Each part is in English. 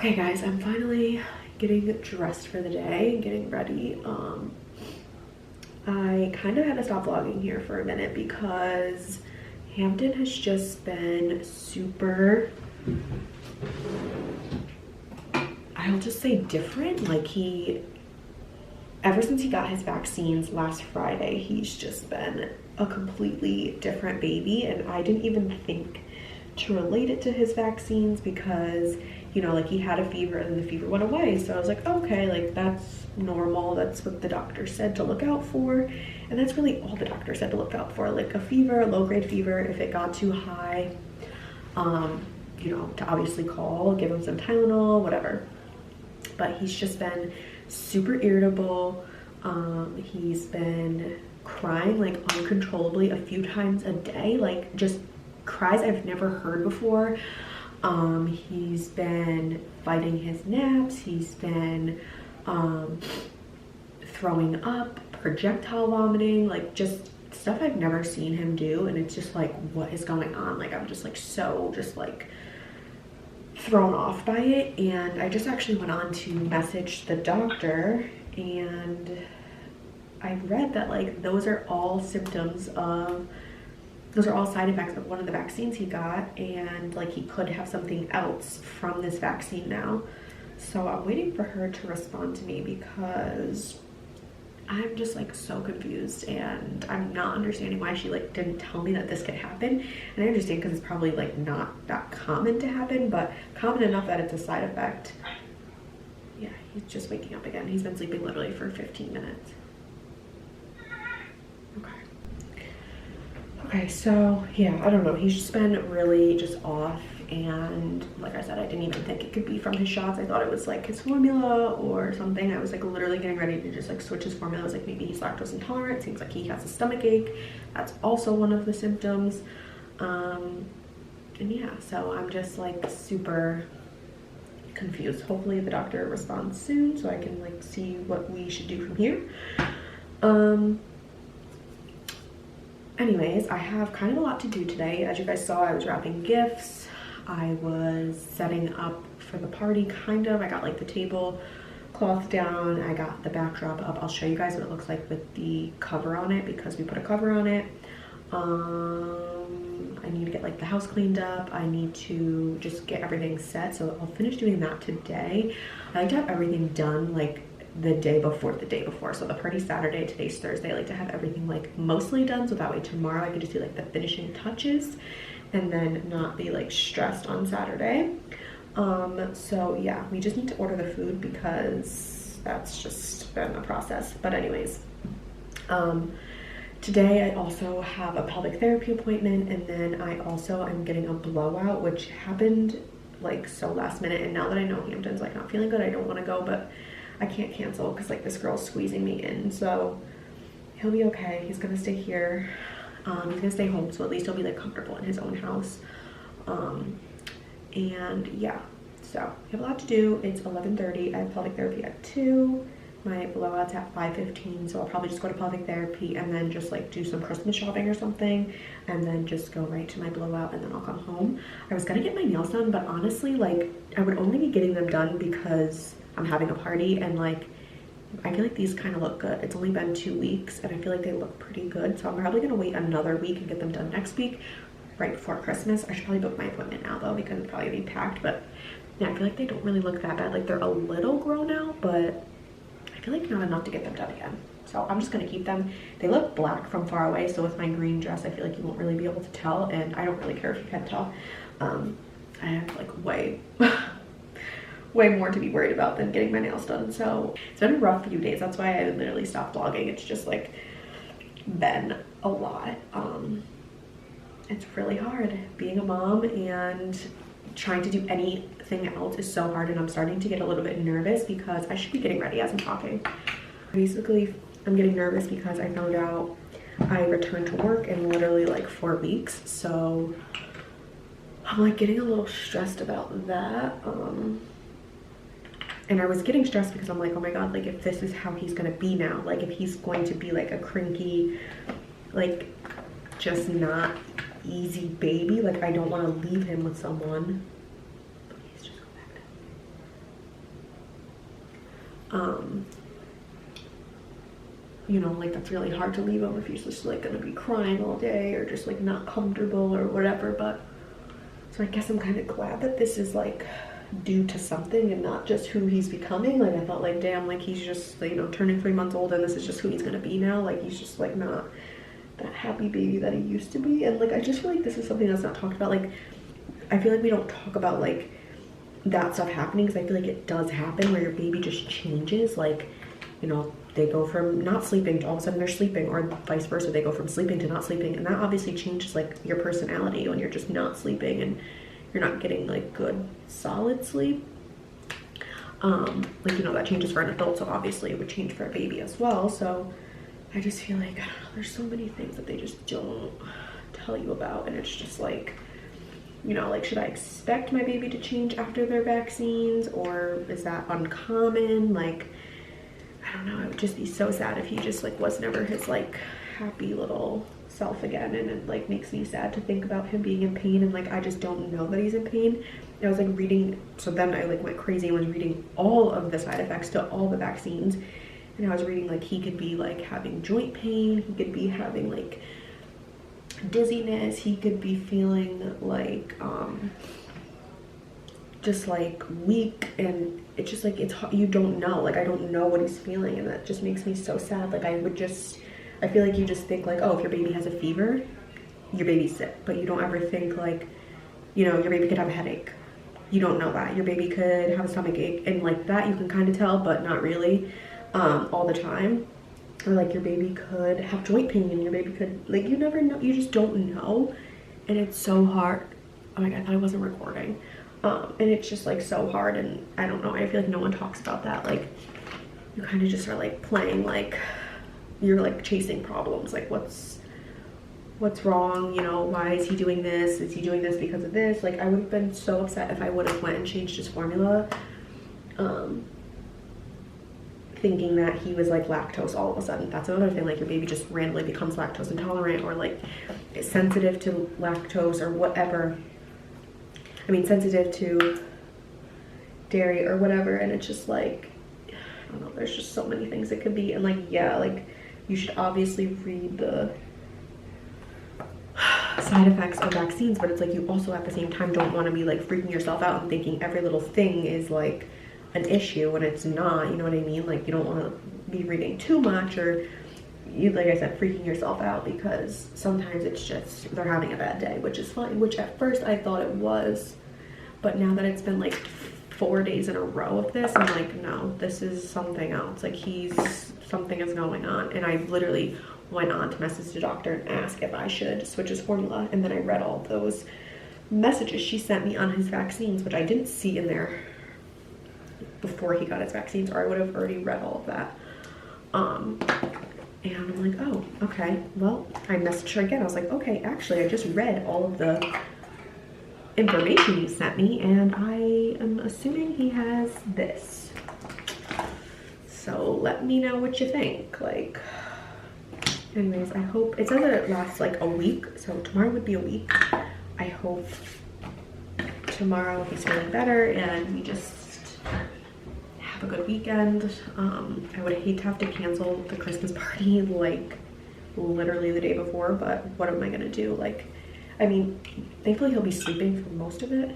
Okay guys, I'm finally getting dressed for the day, getting ready. I kind of had to stop vlogging here for a minute because Hampton has just been super, I'll just say different. Like ever since he got his vaccines last Friday, he's just been a completely different baby, and I didn't even think to relate it to his vaccines because, you know, like he had a fever and the fever went away. So I was like, okay, like that's normal. That's what the doctor said to look out for. And that's really all the doctor said to look out for, like a fever, a low-grade fever. If it got too high, you know, to obviously call, give him some Tylenol, whatever. But he's just been super irritable. He's been crying like uncontrollably a few times a day, like just cries I've never heard before. He's been fighting his naps. He's been throwing up, projectile vomiting, like just stuff I've never seen him do. And it's just like, what is going on? Like I'm just like so just like thrown off by it. And I just actually went on to message the doctor, and I read that like those are all symptoms of, those are all side effects of one of the vaccines he got, and like he could have something else from this vaccine now. So I'm waiting for her to respond to me because I'm just like so confused, and I'm not understanding why she like didn't tell me that this could happen. And I understand because it's probably like not that common to happen, but common enough that it's a side effect. Yeah, he's just waking up again. He's been sleeping literally for 15 minutes. Okay, so yeah, I don't know. He's just been really just off, and like I said, I didn't even think it could be from his shots. I thought it was like his formula or something. I was like literally getting ready to just like switch his formula. I was like, maybe he's lactose intolerant. Seems like he has a stomach ache. That's also one of the symptoms. And yeah, so I'm just like super confused. Hopefully the doctor responds soon so I can like see what we should do from here. Anyways, I have kind of a lot to do today. As you guys saw, I was wrapping gifts. I was setting up for the party, kind of. I got like the table cloth down. I got the backdrop up. I'll show you guys what it looks like with the cover on it because we put a cover on it. I need to get like the house cleaned up. I need to just get everything set. So I'll finish doing that today. I like to have everything done like the day before. So the party's Saturday, today's Thursday. I like to have everything like mostly done so that way tomorrow I can just do like the finishing touches and then not be like stressed on Saturday. So yeah, we just need to order the food because that's just been a process. But anyways, today I also have a pelvic therapy appointment, and then I'm getting a blowout, which happened like so last minute. And now that I know Hampton's like not feeling good, I don't want to go, but I can't cancel because like this girl's squeezing me in. So he'll be okay. He's gonna stay here. He's gonna stay home, so at least he'll be like comfortable in his own house. And yeah, so we have a lot to do. It's 11:30. I have pelvic therapy at 2. My blowout's at 5:15, so I'll probably just go to pelvic therapy and then just like do some Christmas shopping or something, and then just go right to my blowout, and then I'll come home. I was gonna get my nails done, but honestly, like I would only be getting them done because I'm having a party, and like I feel like these kind of look good. It's only been 2 weeks and I feel like they look pretty good, so I'm probably gonna wait another week and get them done next week right before Christmas. I should probably book my appointment now though because it's probably gonna be packed. But yeah, I feel like they don't really look that bad. Like they're a little grown out, but I feel like not enough to get them done again. So I'm just gonna keep them. They look black from far away, so with my green dress I feel like you won't really be able to tell, and I don't really care if you can't tell. I have like way more to be worried about than getting my nails done. So it's been a rough few days. That's why I literally stopped vlogging. It's just like been a lot. It's really hard being a mom, and trying to do anything else is so hard, and I'm starting to get a little bit nervous because I should be getting ready as I'm talking. Basically, I'm getting nervous because I found out I returned to work in literally like 4 weeks. So I'm like getting a little stressed about that. And I was getting stressed because I'm like, oh my god, like if this is how he's gonna be now, like if he's going to be like a cranky, like just not easy baby, like I don't want to leave him with someone. Please just go back down. You know, like that's really hard to leave him if he's just like gonna be crying all day or just like not comfortable or whatever. But so I guess I'm kind of glad that this is like due to something and not just who he's becoming. Like I thought, like, damn, like he's just, you know, turning 3 months old and this is just who he's gonna be now. Like he's just like not that happy baby that he used to be. And like I just feel like this is something that's not talked about. Like I feel like we don't talk about like that stuff happening, because I feel like it does happen where your baby just changes. Like, you know, they go from not sleeping to all of a sudden they're sleeping, or vice versa, they go from sleeping to not sleeping, and that obviously changes like your personality when you're just not sleeping and you're not getting like good solid sleep. Like, you know, that changes for an adult, so obviously it would change for a baby as well. So I just feel like, I don't know, there's so many things that they just don't tell you about, and it's just like, you know, like, should I expect my baby to change after their vaccines, or is that uncommon? Like, I don't know, it would just be so sad if he just like was never his like happy little self again. And it like makes me sad to think about him being in pain, and like I just don't know that he's in pain. I was like reading, so then I like went crazy and was reading all of the side effects to all the vaccines, and I was reading like he could be like having joint pain, he could be having like dizziness, he could be feeling like just like weak, and it's just like, it's you don't know, like I don't know what he's feeling, and that just makes me so sad. Like I feel like you just think like, oh, if your baby has a fever, your baby's sick, but you don't ever think like, you know, your baby could have a headache. You don't know that. Your baby could have a stomach ache, and like that you can kind of tell, but not really all the time. Or like your baby could have joint pain, and your baby could, like, you never know, you just don't know. And it's so hard. Oh my god, I thought I wasn't recording. And it's just like so hard, and I don't know, I feel like no one talks about that. Like you kind of just are like playing, like you're like chasing problems, like what's wrong, you know, why is he doing this, is he doing this because of this? Like I would have been so upset if I would have went and changed his formula thinking that he was like lactose all of a sudden. That's another thing, like your baby just randomly becomes lactose intolerant, or like is sensitive to lactose or whatever. I mean, sensitive to dairy or whatever, and it's just like, I don't know, there's just so many things it could be. And like, yeah, like you should obviously read the side effects of vaccines, but it's like you also at the same time don't want to be like freaking yourself out and thinking every little thing is like an issue when it's not, you know what I mean? Like you don't want to be reading too much, or you, like I said, freaking yourself out, because sometimes it's just they're having a bad day, which is fine, which at first I thought it was, but now that it's been like 4 days in a row of this, I'm like, no, this is something else. Like something is going on. And I literally went on to message the doctor and ask if I should switch his formula, and then I read all those messages she sent me on his vaccines, which I didn't see in there before he got his vaccines, or I would have already read all of that. And I'm like, oh, okay. Well, I messaged her again. I was like, okay, actually, I just read all of the information you sent me, and I am assuming he has this. So let me know what you think. Like, anyways, I hope, it says that it lasts like a week, so tomorrow would be a week. I hope tomorrow he's feeling better and we just have a good weekend. I would hate to have to cancel the Christmas party like literally the day before, but what am I gonna do? Like, I mean, thankfully he'll be sleeping for most of it.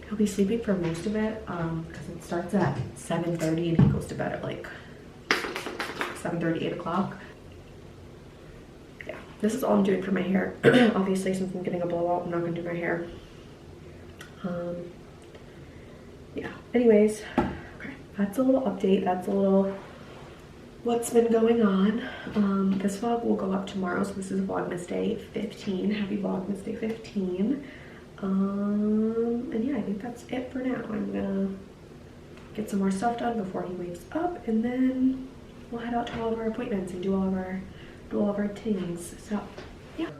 He'll be sleeping for most of it because it starts at 7:30 and he goes to bed at like 7:30, 8 o'clock. Yeah, this is all I'm doing for my hair. Obviously, since I'm getting a blowout, I'm not gonna do my hair. Yeah, anyways, okay, that's a little update. That's a little what's been going on. This vlog will go up tomorrow, so this is Vlogmas Day 15. Happy Vlogmas Day 15. And yeah, I think that's it for now. I'm gonna get some more stuff done before he wakes up, and then we'll head out to all of our appointments and do all of our things. So yeah.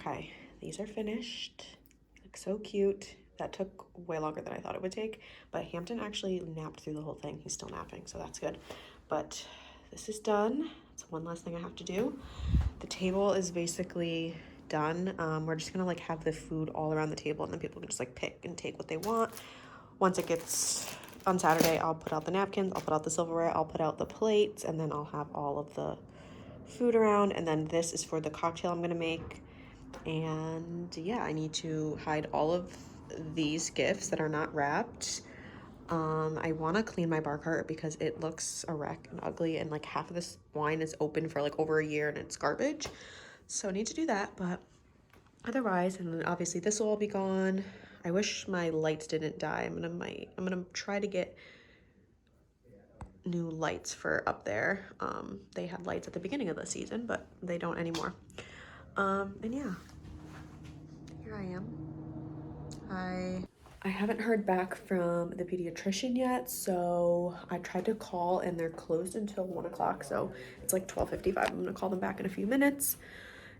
Okay, these are finished. Look so cute. That took way longer than I thought it would take, but Hampton actually napped through the whole thing. He's still napping, so that's good. But this is done. It's one last thing I have to do. The table is basically done. We're just gonna like have the food all around the table, and then people can just like pick and take what they want. Once it gets on Saturday, I'll put out the napkins, I'll put out the silverware, I'll put out the plates, and then I'll have all of the food around. And then this is for the cocktail I'm gonna make. And yeah, I need to hide all of these gifts that are not wrapped. I want to clean my bar cart because it looks a wreck and ugly, and like half of this wine is open for like over a year and it's garbage. So I need to do that, but otherwise, and then obviously this will all be gone. I wish my lights didn't die. I'm gonna try to get new lights for up there. They had lights at the beginning of the season, but they don't anymore. And yeah, here I am. I haven't heard back from the pediatrician yet, so I tried to call and they're closed until 1 o'clock, so it's like 12:55. I'm gonna call them back in a few minutes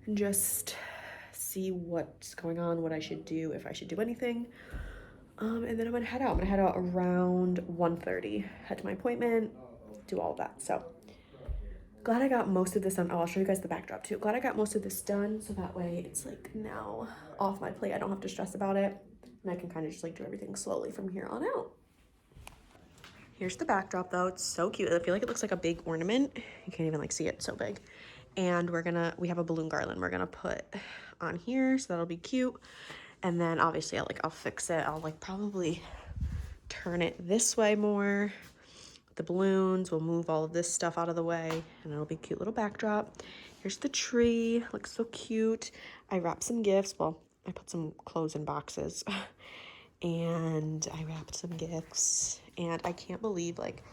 and just see what's going on, what I should do, if I should do anything. And then I'm gonna head out. I'm gonna head out around 1:30, head to my appointment, do all of that. So glad I got most of this done. Oh, I'll show you guys the backdrop too. Glad I got most of this done, so that way it's like now off my plate. I don't have to stress about it, and I can kind of just like do everything slowly from here on out. Here's the backdrop though. It's so cute. I feel like it looks like a big ornament. You can't even like see it, it's so big. And we have a balloon garland we're gonna put on here, so that'll be cute. And then obviously I'll fix it. I'll like probably turn it this way more. The balloons, we'll move all of this stuff out of the way, and it'll be a cute little backdrop. Here's the tree, looks so cute. I wrapped some gifts. Well, I put some clothes in boxes and I wrapped some gifts, and I can't believe like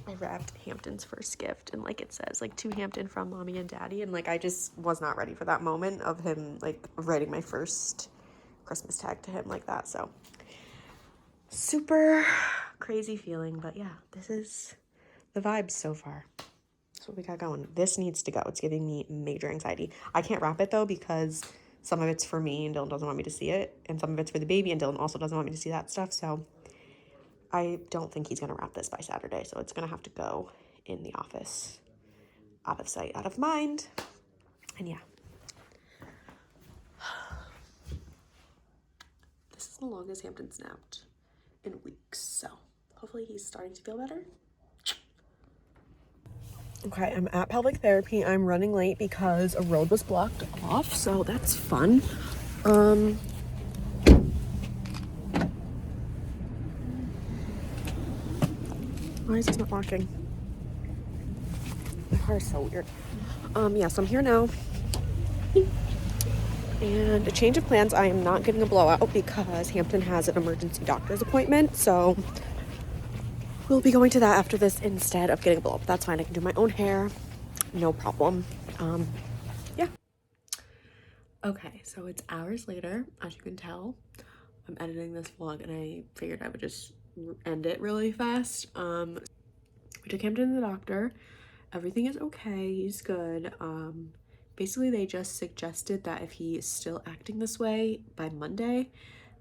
I wrapped Hampton's first gift, and like it says like to Hampton from mommy and daddy, and like I just was not ready for that moment of him like writing my first Christmas tag to him like that. So super crazy feeling, but yeah, this is the vibes so far. That's what we got going. This needs to go. It's giving me major anxiety. I can't wrap it though because some of it's for me and Dylan doesn't want me to see it, and some of it's for the baby and Dylan also doesn't want me to see that stuff. So I don't think he's gonna wrap this by Saturday, so it's gonna have to go in the office, out of sight, out of mind. And yeah, this is the longest Hampton snapped in weeks, so hopefully he's starting to feel better. Okay, I'm at pelvic therapy. I'm running late because a road was blocked off, so that's fun. Why is this not walking? My car is so weird. Yeah, so I'm here now. And a change of plans, I am not getting a blowout because Hampton has an emergency doctor's appointment, so we'll be going to that after this instead of getting a blowout. But that's fine, I can do my own hair, no problem. Yeah. Okay, so it's hours later, as you can tell. I'm editing this vlog and I figured I would just end it really fast. We took him to the doctor. Everything is okay, he's good. Basically they just suggested that if he is still acting this way by Monday,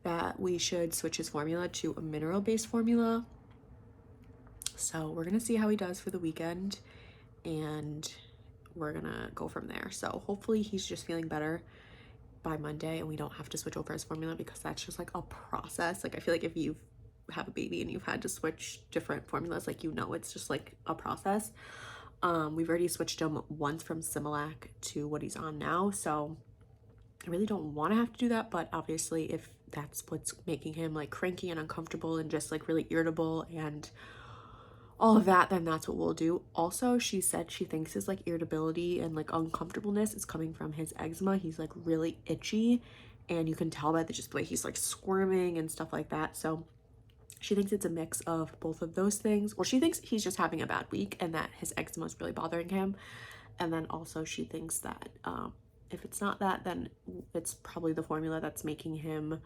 that we should switch his formula to a mineral-based formula. So we're gonna see how he does for the weekend, and we're gonna go from there. So hopefully he's just feeling better by Monday and we don't have to switch over his formula, because that's just like a process. Like I feel like if you have a baby and you've had to switch different formulas, like, you know, it's just like a process. We've already switched him once from Similac to what he's on now, so I really don't want to have to do that. But obviously if that's what's making him like cranky and uncomfortable and just like really irritable and all of that, then that's what we'll do. Also, she said she thinks his like irritability and like uncomfortableness is coming from his eczema. He's like really itchy, and you can tell by the way he's like squirming and stuff like that. So she thinks it's a mix of both of those things. Or she thinks he's just having a bad week and that his eczema is really bothering him. And then also she thinks that if it's not that, then it's probably the formula that's making him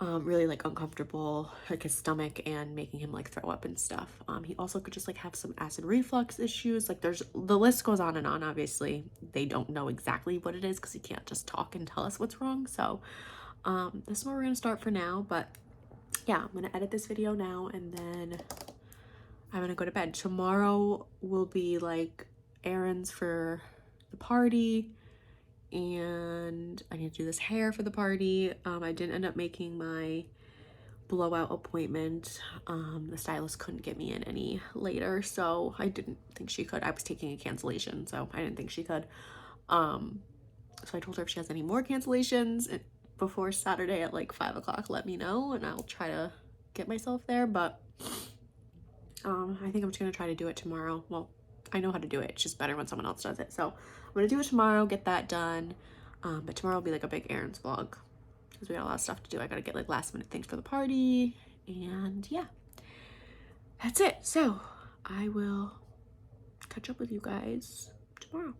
really like uncomfortable, like his stomach, and making him like throw up and stuff. He also could just like have some acid reflux issues. Like there's, the list goes on and on. Obviously they don't know exactly what it is because he can't just talk and tell us what's wrong. So this is where we're gonna start for now. But yeah, I'm gonna edit this video now and then I'm gonna go to bed. Tomorrow will be like errands for the party, and I need to do this hair for the party. I didn't end up making my blowout appointment. The stylist couldn't get me in any later, so I didn't think she could. I was taking a cancellation, so I didn't think she could. So I told her if she has any more cancellations before Saturday at like 5 o'clock, let me know and I'll try to get myself there. But I think I'm just gonna try to do it tomorrow. Well, I know how to do it, it's just better when someone else does it. So I'm gonna do it tomorrow, get that done. But tomorrow will be like a big errands vlog because we got a lot of stuff to do. I gotta get like last minute things for the party, and yeah, that's it. So I will catch up with you guys tomorrow.